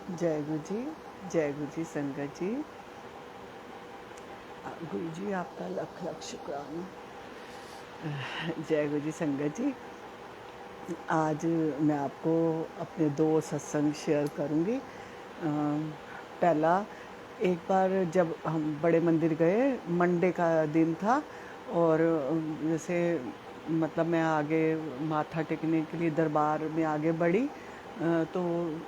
जय गुरु जी, जय गुरु जी संगत जी। गुरु जी आपका लख लख शुक्राना। जय गुरु जी संगत जी। आज मैं आपको अपने दो सत्संग शेयर करूंगी। पहला, एक बार जब हम बड़े मंदिर गए, मंडे का दिन था और जैसे मतलब मैं आगे माथा टेकने के लिए दरबार में आगे बढ़ी, तो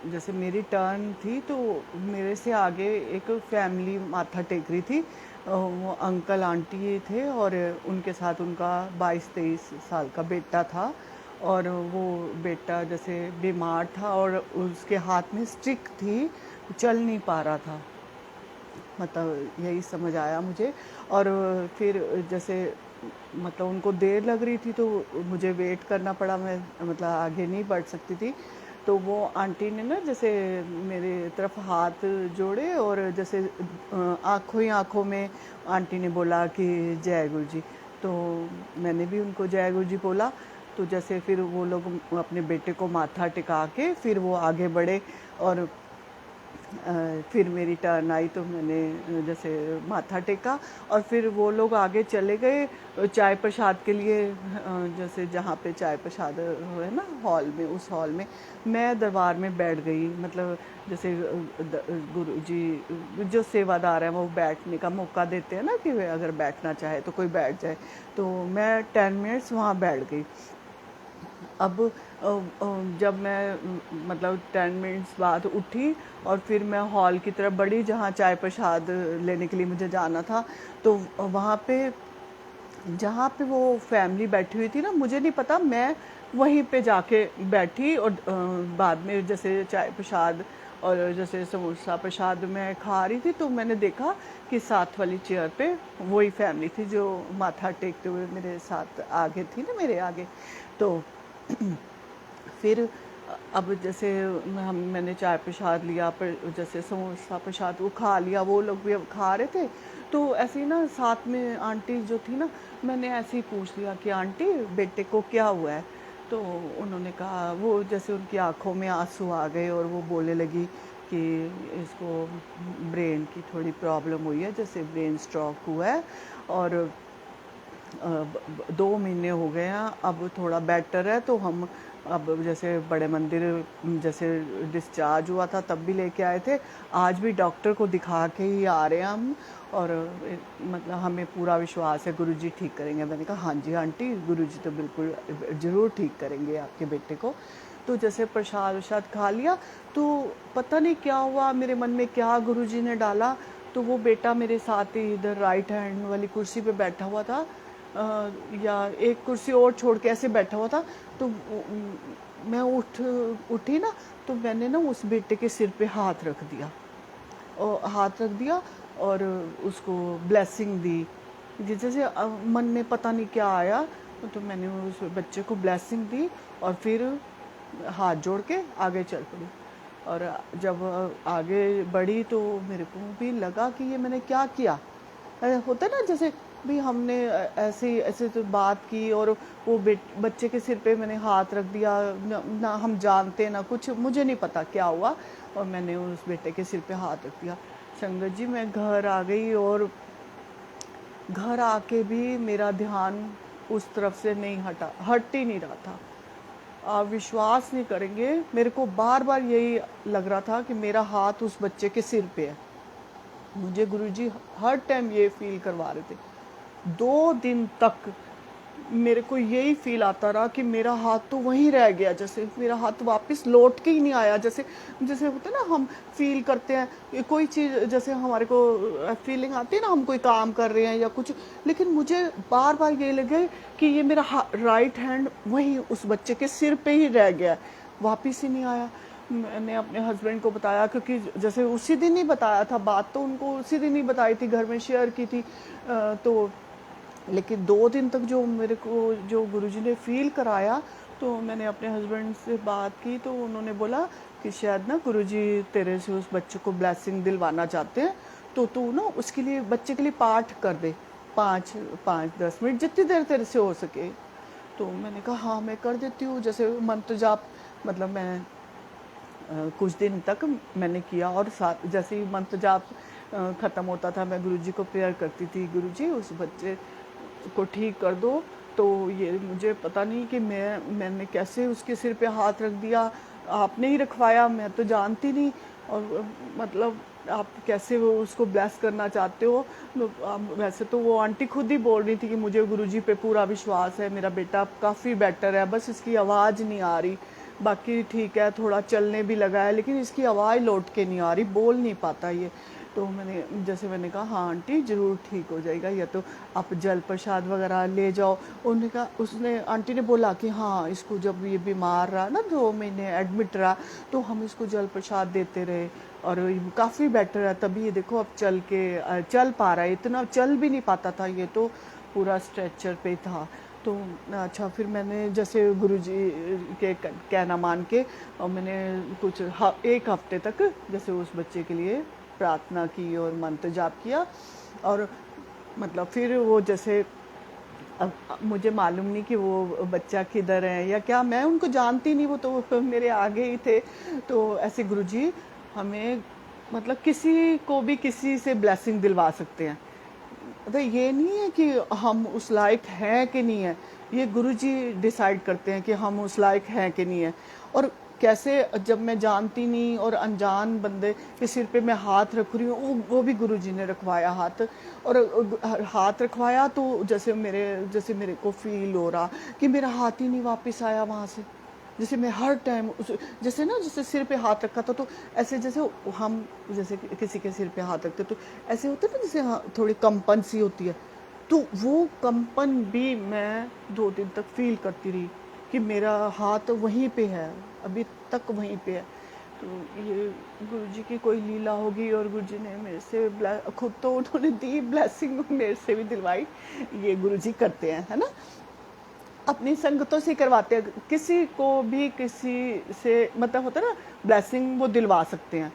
जैसे मेरी टर्न थी तो मेरे से आगे एक फैमिली माथा टेक रही थी। वो अंकल आंटी थे और उनके साथ उनका 22-23 साल का बेटा था और वो बेटा जैसे बीमार था और उसके हाथ में स्टिक थी, चल नहीं पा रहा था। मतलब यही समझ आया मुझे। और फिर जैसे मतलब उनको देर लग रही थी तो मुझे वेट करना पड़ा, मैं मतलब आगे नहीं बढ़ सकती थी। तो वो आंटी ने ना जैसे मेरे तरफ हाथ जोड़े और जैसे आंखों ही आंखों में आंटी ने बोला कि जय गुरु जी। तो मैंने भी उनको जय गुरु जी बोला। तो जैसे फिर वो लोग अपने बेटे को माथा टिका के फिर वो आगे बढ़े और फिर मेरी टर्न आई तो मैंने जैसे माथा टेका और फिर वो लोग आगे चले गए चाय प्रसाद के लिए। जैसे जहाँ पे चाय प्रसाद है ना हॉल में, उस हॉल में मैं दरबार में बैठ गई। मतलब जैसे गुरु जी जो सेवादार हैं वो बैठने का मौका देते हैं ना कि अगर बैठना चाहे तो कोई बैठ जाए। तो मैं 10 मिनट्स वहाँ बैठ गई। अब जब मैं मतलब 10 मिनट्स बाद उठी और फिर मैं हॉल की तरफ बढ़ी जहाँ चाय प्रसाद लेने के लिए मुझे जाना था। तो वहाँ पे जहाँ पे वो फैमिली बैठी हुई थी ना, मुझे नहीं पता, मैं वहीं पे जाके बैठी और बाद में जैसे चाय प्रसाद और जैसे समोसा प्रसाद मैं खा रही थी तो मैंने देखा कि साथ वाली चेयर पे वही फैमिली थी जो माथा टेकते हुए मेरे साथ आगे थी ना, मेरे आगे। तो फिर अब जैसे मैंने चाय प्रसाद लिया, पर जैसे समोसा प्रसाद वो खा लिया, वो लोग भी अब खा रहे थे। तो ऐसे ही ना साथ में आंटी जो थी ना, मैंने ऐसे ही पूछ लिया कि आंटी बेटे को क्या हुआ है। तो उन्होंने कहा, वो जैसे उनकी आंखों में आंसू आ गए और वो बोलने लगी कि इसको ब्रेन की थोड़ी प्रॉब्लम हुई है, जैसे ब्रेन स्ट्रोक हुआ है और 2 महीने हो गए हैं, अब थोड़ा बेटर है। तो हम अब जैसे बड़े मंदिर जैसे डिस्चार्ज हुआ था तब भी लेके आए थे, आज भी डॉक्टर को दिखा के ही आ रहे हैं हम। और मतलब हमें पूरा विश्वास है गुरुजी ठीक करेंगे। मैंने कहा हाँ जी आंटी, गुरुजी तो बिल्कुल ज़रूर ठीक करेंगे आपके बेटे को। तो जैसे प्रसाद वरसाद खा लिया तो पता नहीं क्या हुआ, मेरे मन में क्या गुरुजी ने डाला। तो वो बेटा मेरे साथ ही इधर राइट हैंड वाली कुर्सी पे बैठा हुआ था, या एक कुर्सी और छोड़ के ऐसे बैठा हुआ था। तो मैं उठी ना, तो मैंने ना उस बेटे के सिर पे हाथ रख दिया और और उसको ब्लेसिंग दी। जैसे मन में पता नहीं क्या आया, तो मैंने उस बच्चे को ब्लेसिंग दी और फिर हाथ जोड़ के आगे चल पड़ी। और जब आगे बढ़ी तो मेरे को भी लगा कि ये मैंने क्या किया। होता है ना जैसे भी हमने ऐसे ऐसे तो बात की और वो बच्चे के सिर पे मैंने हाथ रख दिया, ना हम जानते ना कुछ, मुझे नहीं पता क्या हुआ और मैंने उस बेटे के सिर पे हाथ रख दिया। संगत जी, मैं घर आ गई और घर आके भी मेरा ध्यान उस तरफ से नहीं हट ही नहीं रहा था। आप विश्वास नहीं करेंगे, मेरे को बार बार यही लग रहा था कि मेरा हाथ उस बच्चे के सिर पे है। मुझे गुरुजी हर टाइम ये फील करवा रहे थे। 2 दिन तक मेरे को यही फील आता रहा कि मेरा हाथ तो वहीं रह गया, जैसे मेरा हाथ वापस लौट के ही नहीं आया। जैसे जैसे होता है ना, हम फील करते हैं कि कोई चीज़, जैसे हमारे को फीलिंग आती है ना, हम कोई काम कर रहे हैं या कुछ, लेकिन मुझे बार बार ये लगे कि ये मेरा राइट हैंड वहीं उस बच्चे के सिर पे ही रह गया, वापस ही नहीं आया। मैंने अपने हस्बैंड को बताया, क्योंकि जैसे उसी दिन ही बताया था, बात तो उनको उसी दिन ही बताई थी, घर में शेयर की थी। तो लेकिन 2 दिन तक जो मेरे को जो गुरुजी ने फील कराया, तो मैंने अपने हस्बैंड से बात की तो उन्होंने बोला कि शायद ना गुरुजी तेरे से उस बच्चे को ब्लेसिंग दिलवाना चाहते हैं, तो तू ना उसके लिए, बच्चे के लिए पाठ कर दे, 5-10 मिनट, जितनी देर तेरे से हो सके। तो मैंने कहा हाँ मैं कर देती हूँ, जैसे मंत्र जाप, मतलब मैं कुछ दिन तक मैंने किया, और साथ जैसे ही मंत्र जाप ख़त्म होता था, मैं गुरुजी को प्रेयर करती थी, गुरुजी उस बच्चे को ठीक कर दो। तो ये मुझे पता नहीं कि मैंने कैसे उसके सिर पे हाथ रख दिया, आपने ही रखवाया, मैं तो जानती नहीं। और मतलब आप कैसे वो उसको ब्लेस करना चाहते हो। वैसे तो वो आंटी खुद ही बोल रही थी कि मुझे गुरुजी पे पूरा विश्वास है, मेरा बेटा काफ़ी बेटर है, बस इसकी आवाज़ नहीं आ रही, बाकी ठीक है, थोड़ा चलने भी लगा है, लेकिन इसकी आवाज़ लौट के नहीं आ रही, बोल नहीं पाता ये। तो मैंने कहा हाँ आंटी ज़रूर ठीक हो जाएगा, या तो आप जल प्रसाद वगैरह ले जाओ। उन्होंने कहा, उसने आंटी ने बोला कि हाँ इसको जब ये बीमार रहा ना, 2 महीने एडमिट रहा, तो हम इसको जल प्रसाद देते रहे और काफ़ी बेटर है, तभी ये देखो अब चल पा रहा है। इतना चल भी नहीं पाता था ये, तो पूरा स्ट्रेचर पे था। तो अच्छा, फिर मैंने जैसे गुरुजी के कहना मान के, और मैंने कुछ 1 हफ्ते तक जैसे उस बच्चे के लिए प्रार्थना की और मंत्र जाप किया। और मतलब फिर वो जैसे, अब मुझे मालूम नहीं कि वो बच्चा किधर है या क्या, मैं उनको जानती नहीं, वो तो मेरे आगे ही थे। तो ऐसे गुरुजी हमें मतलब किसी को भी किसी से ब्लेसिंग दिलवा सकते हैं। तो ये नहीं है कि हम उस लायक हैं कि नहीं है, ये गुरुजी डिसाइड करते हैं कि हम उस लायक हैं कि नहीं है। और कैसे, जब मैं जानती नहीं और अनजान बंदे के सिर पे मैं हाथ रख रही हूँ, वो भी गुरुजी ने रखवाया हाथ। और हाथ रखवाया तो जैसे मेरे को फील हो रहा कि मेरा हाथ ही नहीं वापस आया वहाँ से। जैसे मैं हर टाइम जैसे ना, जैसे सिर पे हाथ रखा था तो ऐसे, जैसे हम जैसे किसी के सिर पे हाथ रखते तो ऐसे होता है ना, जैसे हाँ, थोड़ी कंपन सी होती है। तो वो कंपन भी मैं 2 दिन तक फील करती रही कि मेरा हाथ वहीं पे है, अभी तक वहीं पे है। तो ये गुरुजी की कोई लीला होगी, और गुरुजी ने मेरे से खुद तो उन्होंने दी ब्लेसिंग, मेरे से भी दिलवाई। ये गुरुजी करते हैं, है ना, अपनी संगतों से करवाते हैं, किसी को भी किसी से मतलब होता है ना, ब्लेसिंग वो दिलवा सकते हैं।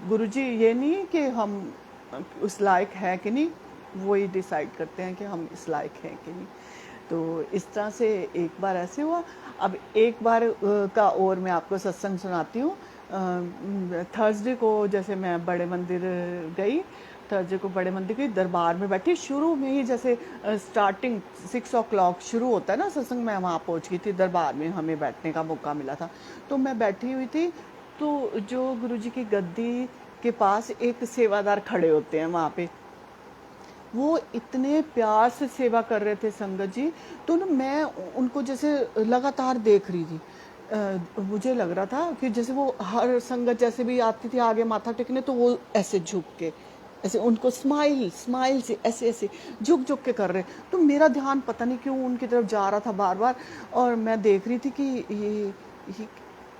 गुरुजी ये नहीं कि हम उस लायक हैं कि नहीं, वो ही डिसाइड करते हैं कि हम इस लायक हैं कि नहीं। तो इस तरह से एक बार ऐसे हुआ। अब एक बार का और मैं आपको सत्संग सुनाती हूँ। थर्सडे को जैसे मैं बड़े मंदिर गई, थर्सडे को बड़े मंदिर गई, दरबार में बैठी। शुरू में ही जैसे स्टार्टिंग 6 o'clock शुरू होता है ना सत्संग, मैं वहाँ पहुँच गई थी दरबार में, हमें बैठने का मौका मिला था। तो मैं बैठी हुई थी, तो जो गुरुजी की गद्दी के पास एक सेवादार खड़े होते हैं वहाँ पे, वो इतने प्यार से सेवा कर रहे थे संगत जी। तो ना मैं उनको जैसे लगातार देख रही थी। मुझे लग रहा था कि जैसे वो हर संगत जैसे भी आती थी आगे माथा टेकने, तो वो ऐसे झुक के, ऐसे उनको स्माइल स्माइल से ऐसे ऐसे झुक झुक के कर रहे। तो मेरा ध्यान पता नहीं क्यों उनकी तरफ जा रहा था बार बार, और मैं देख रही थी कि ये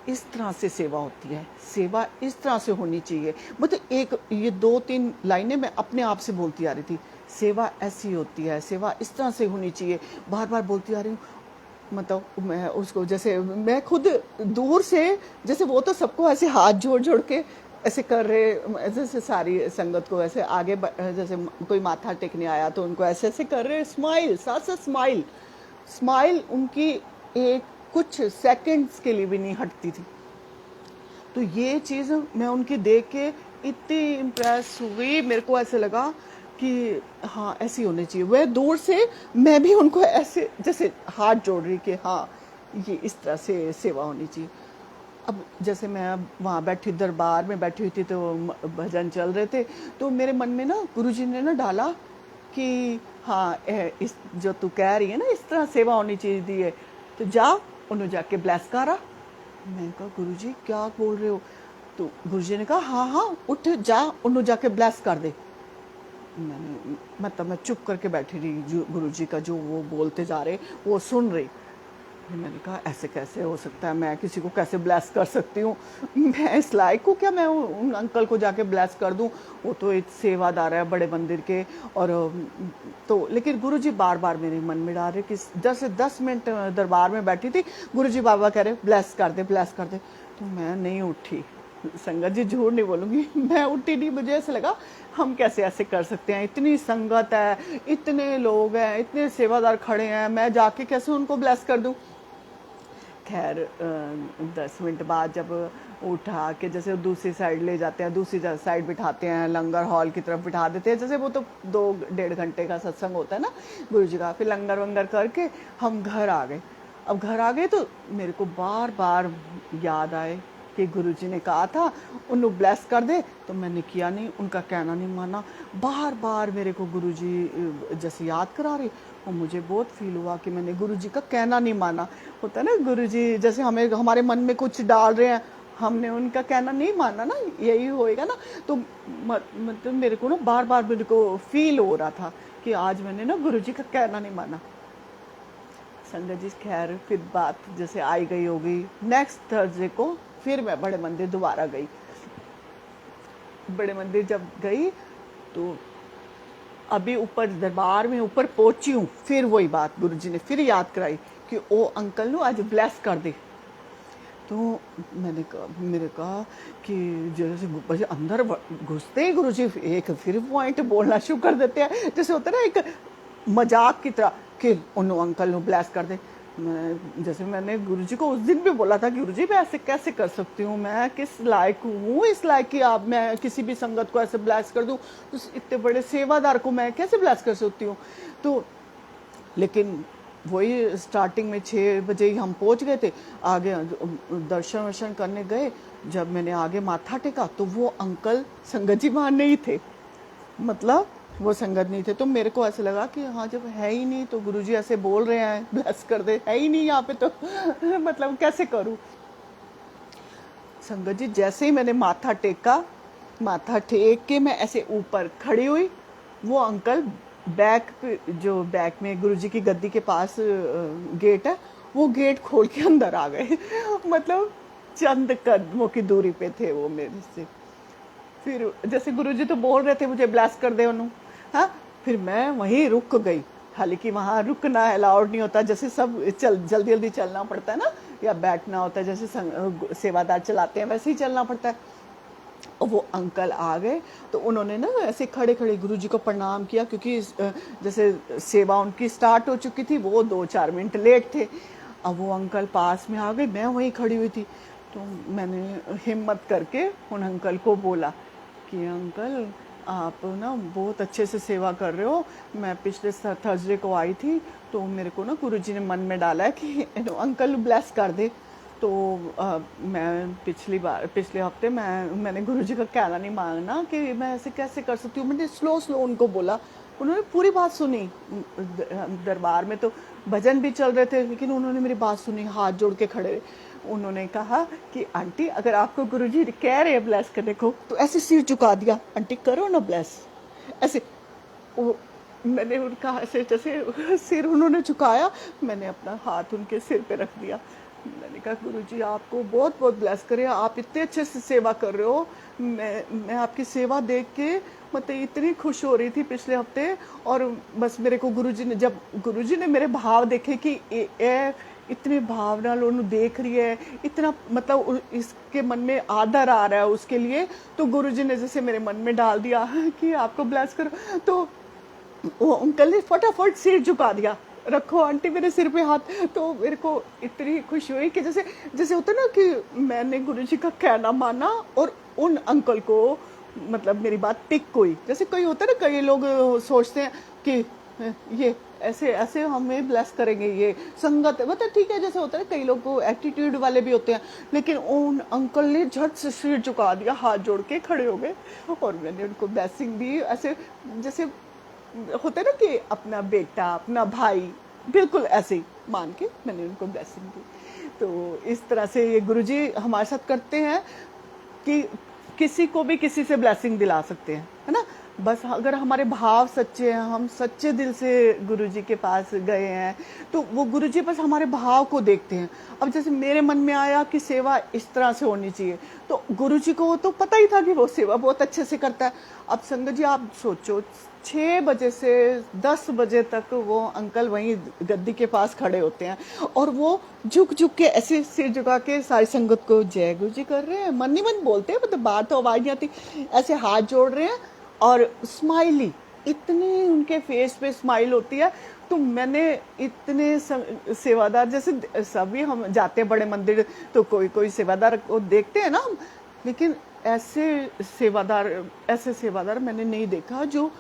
इस तरह से सेवा होती है, सेवा इस तरह से होनी चाहिए। मतलब एक ये 2-3 लाइनें मैं अपने आप से बोलती आ रही थी, सेवा ऐसी होती है, सेवा इस तरह से होनी चाहिए, बार बार बोलती आ रही हूँ। मतलब मैं उसको, जैसे मैं खुद दूर से, जैसे वो तो सबको ऐसे हाथ जोड़ जोड़ के ऐसे कर रहे, जैसे सारी संगत को ऐसे आगे जैसे कोई माथा टेकने आया तो उनको ऐसे ऐसे कर रहे, स्माइल, साथ साथ स्माइल, स्माइल उनकी एक कुछ सेकंड्स के लिए भी नहीं हटती थी। तो ये चीज़ मैं उनकी देख के इतनी इम्प्रेस हुई, मेरे को ऐसे लगा कि हाँ ऐसी होनी चाहिए। वह दूर से मैं भी उनको ऐसे जैसे हाथ जोड़ रही कि हाँ ये इस तरह से सेवा होनी चाहिए। अब जैसे मैं वहाँ बैठी दरबार में बैठी हुई थी, तो भजन चल रहे थे, तो मेरे मन में ना गुरुजी ने ना डाला कि हाँ इस जो तू कह रही है ना इस तरह सेवा होनी चाहिए थी है, तो जा उन्हें जाके ब्लेस करा। मैंने कहा गुरुजी क्या बोल रहे हो? तो गुरुजी ने कहा हाँ हाँ उठ जा, उन्हें जाके ब्लेस कर दे। मैंने मतलब मैं चुप करके बैठी रही, गुरुजी का जो वो बोलते जा रहे वो सुन रही। मैंने कहा ऐसे कैसे हो सकता है, मैं किसी को कैसे ब्लेस कर सकती हूँ, मैं इस लायक हूँ क्या मैं उन अंकल को जाके ब्लेस कर दूँ? वो तो एक सेवादार है बड़े मंदिर के। और तो लेकिन गुरुजी बार बार मेरे मन में डाल रहे कि 10 मिनट दरबार में बैठी थी, गुरुजी बार बार कह रहे ब्लेस कर दे ब्लेस कर दे। तो मैं नहीं उठी, संगत जी झूठ नहीं बोलूँगी, मैं उठी नहीं। मुझे ऐसे लगा हम कैसे ऐसे कर सकते हैं, इतनी संगत है, इतने लोग हैं, इतने सेवादार खड़े हैं, मैं जाके कैसे उनको ब्लेस कर दूँ? खैर 10 मिनट बाद जब उठा के जैसे दूसरी साइड ले जाते हैं, दूसरी साइड बिठाते हैं, लंगर हॉल की तरफ बिठा देते हैं, जैसे वो तो 2-1.5 घंटे का सत्संग होता है ना गुरु जी का। फिर लंगर वंगर करके हम घर आ गए। अब घर आ गए तो मेरे को बार बार याद आए कि गुरुजी ने कहा था उन्हें ब्लेस कर दे, तो मैंने किया नहीं, उनका कहना नहीं माना। बार बार मेरे को गुरुजी जैसे याद करा रहे, और मुझे बहुत फील हुआ कि मैंने गुरुजी का कहना नहीं माना। होता है ना, गुरुजी जैसे हमें हमारे मन में कुछ डाल रहे हैं, हमने उनका कहना नहीं माना ना, यही होएगा ना। तो मतलब मेरे को ना बार बार मेरे को फील हो रहा था कि आज मैंने ना गुरुजी का कहना नहीं माना। संगत जी खैर फिर बात जैसे आई गई होगी, नेक्स्ट थर्सडे को फिर मैं बड़े मंदिर दोबारा गई। बड़े मंदिर जब गई तो अभी ऊपर दरबार में ऊपर पहुंची हूँ, फिर वही बात गुरुजी ने फिर याद कराई कि ओ अंकल नो आज ब्लेस कर दे। तो मेरे कहा कि जैसे अंदर घुसते ही गुरुजी एक फिर पॉइंट बोलना शुरू कर देते हैं, जैसे होता है ना एक मजाक की तरह कि उन अंकल नो ब्लेस कर दे। जैसे मैंने गुरुजी को उस दिन भी बोला था कि गुरुजी मैं ऐसे कैसे कर सकती हूँ, मैं किस लायक हूँ इस लायक कि आप मैं किसी भी संगत को ऐसे ब्लेस कर दूँ, तो इतने बड़े सेवादार को मैं कैसे ब्लेस कर सकती हूँ। तो लेकिन वही स्टार्टिंग में 6 बजे ही हम पहुँच गए थे। आगे दर्शन वर्शन करने गए, जब मैंने आगे माथा टेका तो वो अंकल संगत जी वहाँ नहीं थे, मतलब वो संगत नहीं थे। तो मेरे को ऐसे लगा कि हाँ जब है ही नहीं तो गुरुजी ऐसे बोल रहे हैं ब्लेस कर दे, है ही नहीं यहाँ पे तो मतलब कैसे करूँ। संगत जी जैसे ही मैंने माथा टेका, माथा टेक के मैं ऐसे ऊपर खड़ी हुई, वो अंकल जो बैक में गुरुजी की गद्दी के पास गेट है, वो गेट खोल के अंदर आ गए मतलब चंद कदमों की दूरी पे थे वो मेरे से। फिर जैसे गुरुजी तो बोल रहे थे मुझे ब्लेस कर दे उन्होंने, हाँ फिर मैं वहीं रुक गई। हालांकि वहाँ रुकना अलाउड नहीं होता, जैसे सब जल्दी जल्दी चलना पड़ता है ना, या बैठना होता है जैसे सेवादार चलाते हैं वैसे ही चलना पड़ता है। और वो अंकल आ गए तो उन्होंने ना ऐसे खड़े खड़े गुरुजी को प्रणाम किया, क्योंकि जैसे सेवा उनकी स्टार्ट हो चुकी थी, वो 2-4 मिनट लेट थे। अब वो अंकल पास में आ गए, मैं वहीं खड़ी हुई थी। तो मैंने हिम्मत करके उन अंकल को बोला कि अंकल आप ना बहुत अच्छे से सेवा कर रहे हो, मैं पिछले थर्सडे को आई थी तो मेरे को ना गुरुजी ने मन में डाला है कि अंकल ब्लेस कर दे। तो मैं पिछले हफ्ते मैंने गुरुजी का कहना नहीं मांगना कि मैं ऐसे कैसे कर सकती हूँ। मैंने स्लो उनको बोला, उन्होंने पूरी बात सुनी। दरबार में तो भजन भी चल रहे थे, लेकिन उन्होंने मेरी बात सुनी, हाथ जोड़ के खड़े। उन्होंने कहा कि आंटी अगर आपको गुरुजी कह रहे हैं ब्लेस करने को तो ऐसे सिर झुका दिया, आंटी करो ना ब्लेस ऐसे। वो मैंने उनका ऐसे जैसे सिर उन्होंने झुकाया, मैंने अपना हाथ उनके सिर पे रख दिया। मैंने कहा गुरुजी आपको बहुत बहुत ब्लेस करे, आप इतने अच्छे से सेवा कर रहे हो। मैं आपकी सेवा देख के मतलब इतनी खुश हो रही थी पिछले हफ्ते। और बस मेरे को जब गुरुजी ने मेरे भाव देखे कि इतने भावना उन्होंने देख रही है, इतना मतलब इसके मन में आदर आ रहा है उसके लिए, तो गुरुजी ने जैसे मेरे मन में डाल दिया कि आपको ब्लेस करो। तो वो अंकल ने फटाफट सिर झुका दिया, रखो आंटी मेरे सिर पे हाथ। तो मेरे को इतनी खुशी हुई कि जैसे होता ना कि मैंने गुरुजी का कहना माना और उन अंकल को मतलब मेरी बात टिक हुई। जैसे कई होता है ना, कई लोग सोचते हैं कि ये ऐसे ऐसे हमें ब्लेस करेंगे, ये संगत मतलब ठीक है, जैसे होता है कई लोग को एटीट्यूड वाले भी होते हैं, लेकिन उन अंकल ने झट से सिर झुका दिया, हाथ जोड़ के खड़े हो गए और मैंने उनको ब्लेसिंग दी। ऐसे जैसे होता है ना कि अपना बेटा अपना भाई, बिल्कुल ऐसे ही मान के मैंने उनको ब्लेसिंग दी। तो इस तरह से ये गुरुजी हमारे साथ करते हैं कि किसी को भी किसी से ब्लेसिंग दिला सकते हैं, है ना। बस अगर हमारे भाव सच्चे हैं, हम सच्चे दिल से गुरुजी के पास गए हैं, तो वो गुरुजी बस हमारे भाव को देखते हैं। अब जैसे मेरे मन में आया कि सेवा इस तरह से होनी चाहिए, तो गुरुजी को तो पता ही था कि वो सेवा बहुत अच्छे से करता है। अब संगत जी आप सोचो 6 बजे से 10 बजे तक वो अंकल वहीं गद्दी के पास खड़े होते हैं और वो झुक के ऐसे सिर झुका के सारी संगत को जय गुरु जी कर रहे हैं, मन ही मन बोलते हैं, मतलब बात तो आवाज नहीं आती, ऐसे हाथ जोड़ रहे हैं और स्माइली इतनी उनके फेस पे स्माइल होती है। तो मैंने इतने सेवादार, जैसे सभी हम जाते हैं बड़े मंदिर तो कोई कोई सेवादार को देखते हैं ना हम, लेकिन ऐसे सेवादार ऐसे सेवादार मैंने नहीं देखा जो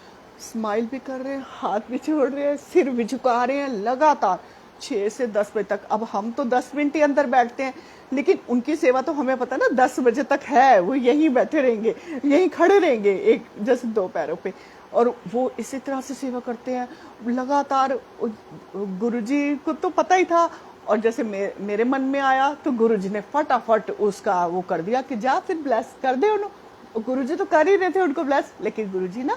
स्माइल भी कर रहे हैं, हाथ भी जोड़ रहे हैं, सिर भी झुका रहे हैं लगातार 6 से 10 बजे तक। अब हम तो 10 मिनट ही अंदर बैठते हैं, लेकिन उनकी सेवा तो हमें पता है ना 10 बजे तक है, वो यहीं बैठे रहेंगे, यहीं खड़े रहेंगे एक जैसे दो पैरों पे, और वो इसी तरह से सेवा करते हैं लगातार। गुरुजी को तो पता ही था, और जैसे मेरे मन में आया तो गुरुजी ने फटाफट उसका वो कर दिया कि जा फिर ब्लेस कर दे उन्होंने। गुरुजी तो कर ही रहे थे उनको ब्लेस, लेकिन गुरुजी ना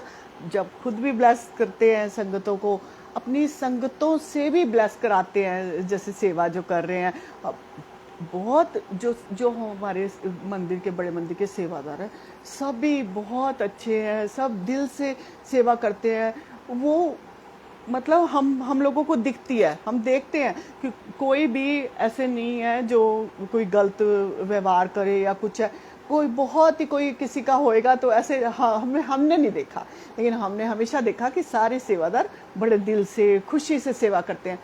जब खुद भी ब्लेस करते हैं संगतों को, अपनी संगतों से भी ब्लेस कराते हैं, जैसे सेवा जो कर रहे हैं। बहुत जो जो हमारे मंदिर के बड़े मंदिर के सेवादार हैं सभी बहुत अच्छे हैं, सब दिल से सेवा करते हैं। वो मतलब हम लोगों को दिखती है, हम देखते हैं कि कोई भी ऐसे नहीं है जो कोई गलत व्यवहार करे या कुछ है। कोई बहुत ही कोई किसी का होएगा तो ऐसे हमने नहीं देखा, लेकिन हमने हमेशा देखा कि सारे सेवादार बड़े दिल से खुशी से सेवा करते हैं।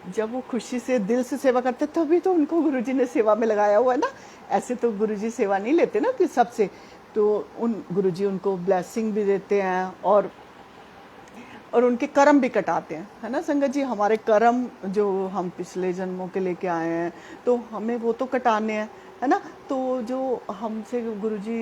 जब वो खुशी से दिल से सेवा करते हैं तभी तो उनको गुरुजी ने सेवा में लगाया हुआ है ना। ऐसे तो गुरुजी सेवा नहीं लेते ना कि सबसे, तो उन गुरुजी उनको ब्लेसिंग भी देते हैं और उनके कर्म भी कटाते हैं, है ना संगत जी। हमारे कर्म जो हम पिछले जन्मों के लेके आए हैं तो हमें वो तो कटाने हैं, है ना। तो जो हमसे गुरुजी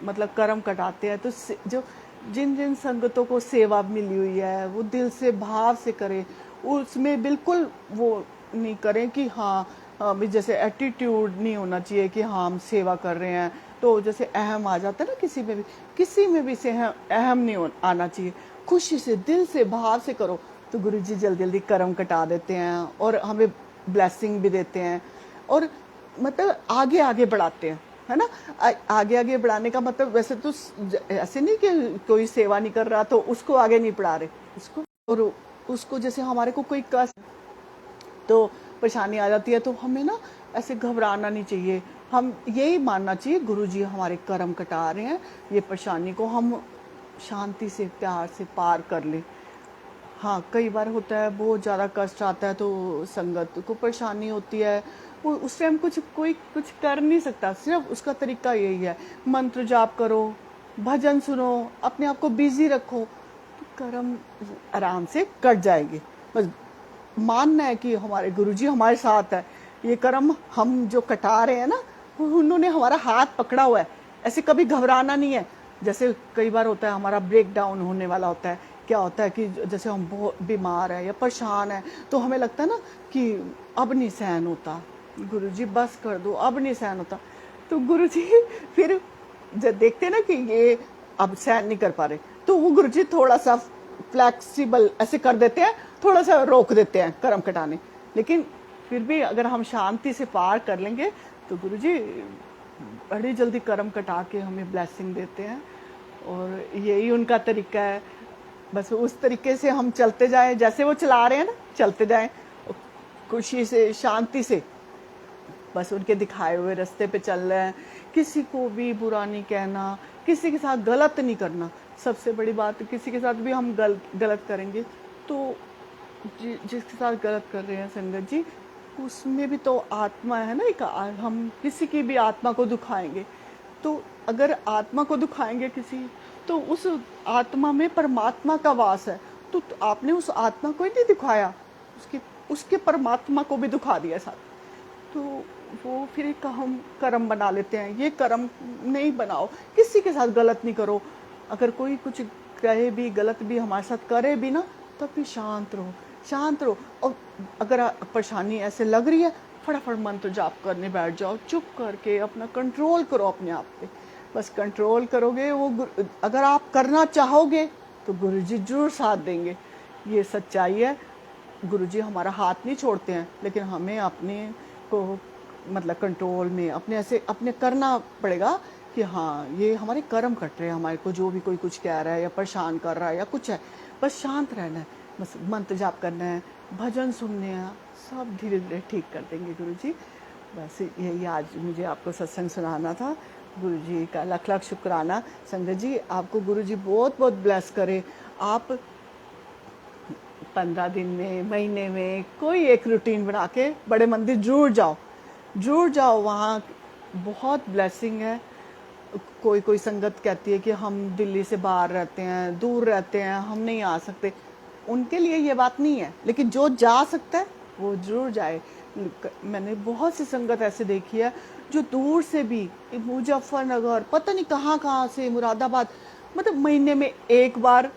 मतलब कर्म कटाते हैं, तो जो जिन जिन संगतों को सेवा मिली हुई है वो दिल से भाव से करें, उसमें बिल्कुल वो नहीं करें कि हाँ भी जैसे एटीट्यूड नहीं होना चाहिए कि हाँ हम सेवा कर रहे हैं तो जैसे अहम आ जाता है ना किसी में भी से अहम नहीं आना चाहिए। खुशी से दिल से भाव से करो तो गुरुजी जल्दी जल्दी कर्म कटा देते हैं और हमें ब्लेसिंग भी देते हैं, और मतलब आगे आगे बढ़ाते हैं, है ना। आगे आगे बढ़ाने का मतलब वैसे तो ऐसे नहीं कि कोई सेवा नहीं कर रहा तो उसको आगे नहीं बढ़ा रहे उसको, और उसको जैसे हमारे को कोई कष्ट तो परेशानी आ जाती है तो हमें ना ऐसे घबराना नहीं चाहिए। हम यही मानना चाहिए गुरुजी हमारे कर्म कटा रहे हैं, ये परेशानी को हम शांति से प्यार से पार कर ले। हाँ कई बार होता है बहुत ज़्यादा कष्ट आता है तो संगत को परेशानी होती है, वो उस टाइम कोई कुछ कर नहीं सकता, सिर्फ उसका तरीका यही है मंत्र जाप करो, भजन सुनो, अपने आप को बिजी रखो तो कर्म आराम से कट जाएंगे। बस मानना है कि हमारे गुरुजी हमारे साथ है, ये कर्म हम जो कटा रहे हैं ना उन्होंने हमारा हाथ पकड़ा हुआ है, ऐसे कभी घबराना नहीं है। जैसे कई बार होता है हमारा ब्रेक डाउन होने वाला होता है, क्या होता है कि जैसे हम बहुत बीमार हैं या परेशान हैं तो हमें लगता है ना कि अब नहीं सहन होता, गुरुजी बस कर दो अब नहीं सहन होता। तो गुरुजी फिर जब देखते ना कि ये अब सहन नहीं कर पा रहे तो वो गुरुजी थोड़ा सा फ्लैक्सिबल ऐसे कर देते हैं, थोड़ा सा रोक देते हैं कर्म कटाने। लेकिन फिर भी अगर हम शांति से पार कर लेंगे तो गुरुजी बड़ी जल्दी कर्म कटा के हमें ब्लेसिंग देते हैं, और यही उनका तरीका है। बस उस तरीके से हम चलते जाएं जैसे वो चला रहे हैं ना, चलते जाएं खुशी से शांति से, बस उनके दिखाए हुए रास्ते पे चल रहे हैं। किसी को भी बुरा नहीं कहना, किसी के साथ गलत नहीं करना। सबसे बड़ी बात, किसी के साथ भी हम गलत करेंगे तो जिसके साथ गलत कर रहे हैं संगत जी उसमें भी तो आत्मा है ना एक, हम किसी की भी आत्मा को दुखाएंगे तो अगर आत्मा को दुखाएंगे किसी तो उस आत्मा में परमात्मा का वास है, तो आपने उस आत्मा को ही नहीं दुखाया, उसके परमात्मा को भी दुखा दिया साथ। तो वो फिर एक हम कर्म बना लेते हैं, ये कर्म नहीं बनाओ, किसी के साथ गलत नहीं करो। अगर कोई कुछ कहे भी गलत भी हमारे साथ करे भी ना तब भी शांत रहो। और अगर परेशानी ऐसे लग रही है फटाफट मंत्र जाप करने बैठ जाओ, चुप करके अपना कंट्रोल करो अपने आप पे। बस कंट्रोल करोगे वो, अगर आप करना चाहोगे तो गुरुजी जरूर साथ देंगे, ये सच्चाई है। गुरुजी हमारा हाथ नहीं छोड़ते हैं, लेकिन हमें अपने को मतलब कंट्रोल में अपने करना पड़ेगा कि हाँ ये हमारे कर्म कट रहे हैं, हमारे को जो भी कोई कुछ कह रहा है या परेशान कर रहा है या कुछ है, बस शांत रहना है, बस मंत्र जाप करना है, भजन सुनने हैं, सब धीरे धीरे ठीक कर देंगे गुरुजी। बस यही आज मुझे आपको सत्संग सुनाना था, गुरु जी का लख लख शुक्राना। संगत जी आपको गुरु जी बहुत बहुत ब्लेस करे। आप 15 दिन में, महीने में कोई एक रूटीन बना के बड़े मंदिर जरूर जाओ। वहाँ बहुत ब्लेसिंग है। कोई कोई संगत कहती है कि हम दिल्ली से बाहर रहते हैं, दूर रहते हैं, हम नहीं आ सकते। उनके लिए ये बात नहीं है, लेकिन जो जा सकता है वो जरूर जाए। मैंने बहुत सी संगत ऐसे देखी है जो दूर से भी, मुजफ्फरनगर, पता नहीं कहाँ कहाँ से, मुरादाबाद, मतलब महीने में एक बार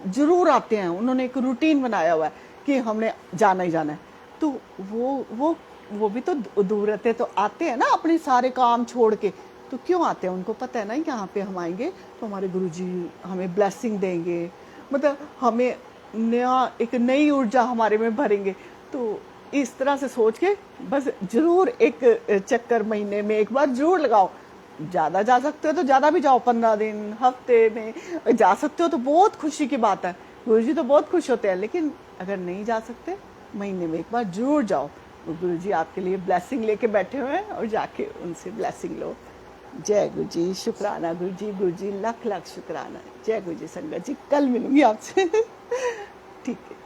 जरूर आते हैं। उन्होंने एक रूटीन बनाया हुआ है कि हमने जाना ही जाना है। तो वो भी तो दूर रहते हैं, तो आते हैं ना अपने सारे काम छोड़ के। तो क्यों आते हैं? उनको पता है ना यहाँ पे हम आएंगे तो हमारे गुरुजी हमें ब्लेसिंग देंगे, मतलब हमें नया, एक नई ऊर्जा हमारे में भरेंगे। तो इस तरह से सोच के बस जरूर एक चक्कर महीने में एक बार जरूर लगाओ। ज़्यादा जा सकते हो तो ज़्यादा भी जाओ, 15 दिन, हफ्ते में जा सकते हो तो बहुत खुशी की बात है। गुरुजी तो बहुत खुश होते हैं। लेकिन अगर नहीं जा सकते, महीने में एक बार जरूर जाओ। गुरुजी आपके लिए ब्लेसिंग लेके बैठे हुए हैं और जाके उनसे ब्लेसिंग लो। जय गुरु जी, शुक्राना गुरु जी, लख लख शुक्राना। जय गुरु जी। संगत जी कल मिलूंगी आपसे। ठीक है।